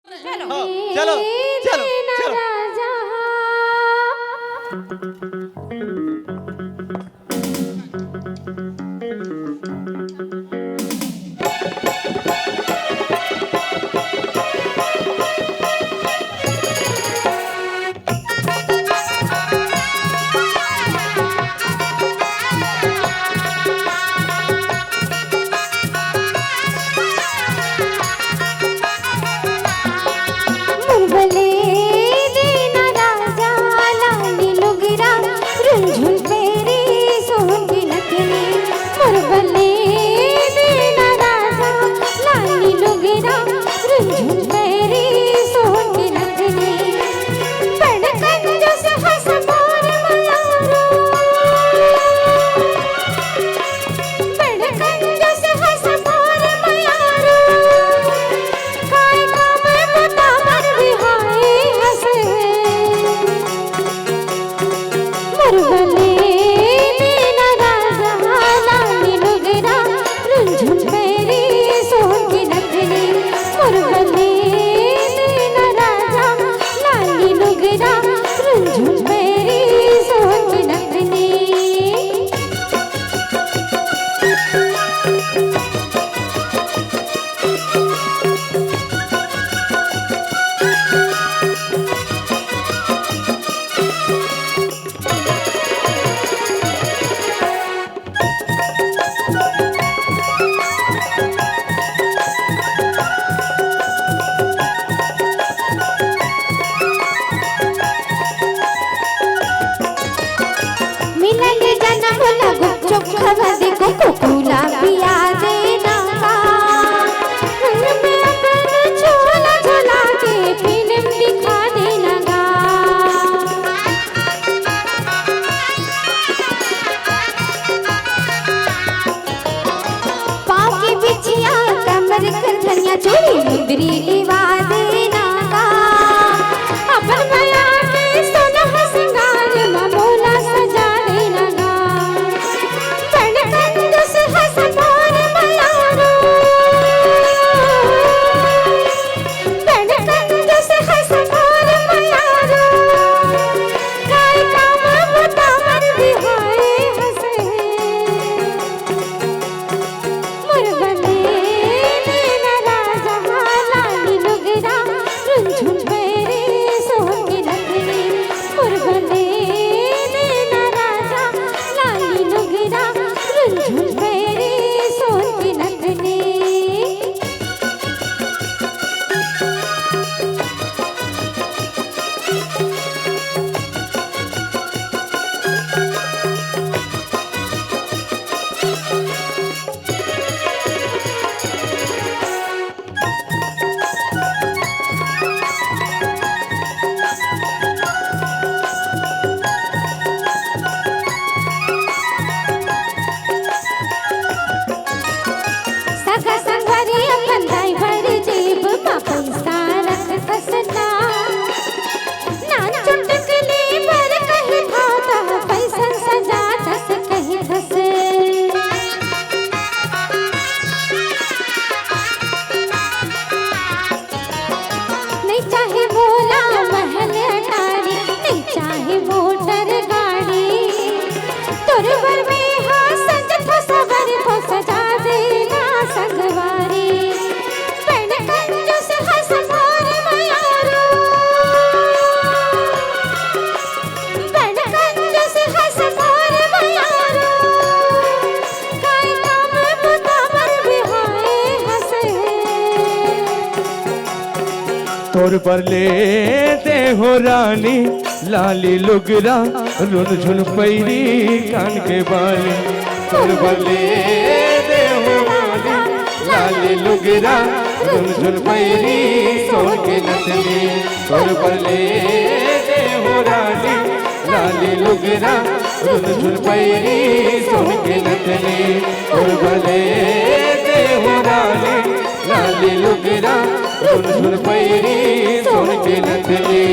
चलो चलो चलो चलो मुरबले देना राजा लाली लुगरा रुंझुन पेरी सोहन की नथनी मुरबले देना राजा लाली लुगरा रुंझुन पेरी सोहन की नथनी बड़कन जो सहस मोर मयारो बड़कन जो सहस मोर मयारो काय काम बता मन बिहाए हसे मुरबले देना राजा लाली लुगरा रुंझुन पेरी सोहन की नथनी मुरबले देना राजा लाली लुगरा रुंझुन पेरी सोहन की नथनी मिलन जन्म लगो चुप खवद को कुकुला पिया देना का रंग में अपन झोला झोला के फिल्म दिखा देना का पाँव की बिछिया कमर कर धनिया चोरी मुंदरी लिवा देना का अपन माया के सोना सिंगार ममोला सजा देना गा बड़कन जो सहस मोर मयारो बड़कन जो सहस मोर मयारो काय काम बता मन बिहाए हसे मुरबले देना राजा लाली लुगरा रुंझुन पेरी सोहन की नथनी मुरबले देना राजा लाली लुगरा रुंझुन पेरी सोहन की नथनी सखा संगवारी अपन दाई भर जेब मा पैसा रख फसना नान चुटकले पर कहे धाता पैसा सजा दस कहे दस नहीं चाहे भोला महल अटारी नहीं चाहे मोटर गाड़ी तोर बर में हाँ सज थो सवर थो सजा देना संगवारी बड़कन जो सहस मोर मयारो बड़कन जो सहस मोर मयारो काय काम बता मन बिहाए हसे तोर पर ले दे हो रानी लाली लुगरा रुनझुन पैरी कान के बाली तोर पर ले दे हो रानी लाली लुगरा रुनझुन पैरी सोहन की नथनी तोर पर ले दे हो रानी लाली लुगरा रुनझुन पैरी सोहन की नथनी तोर पर ले दे हो रानी लाली लुगरा रुनझुन पैरी सोहन की नथनी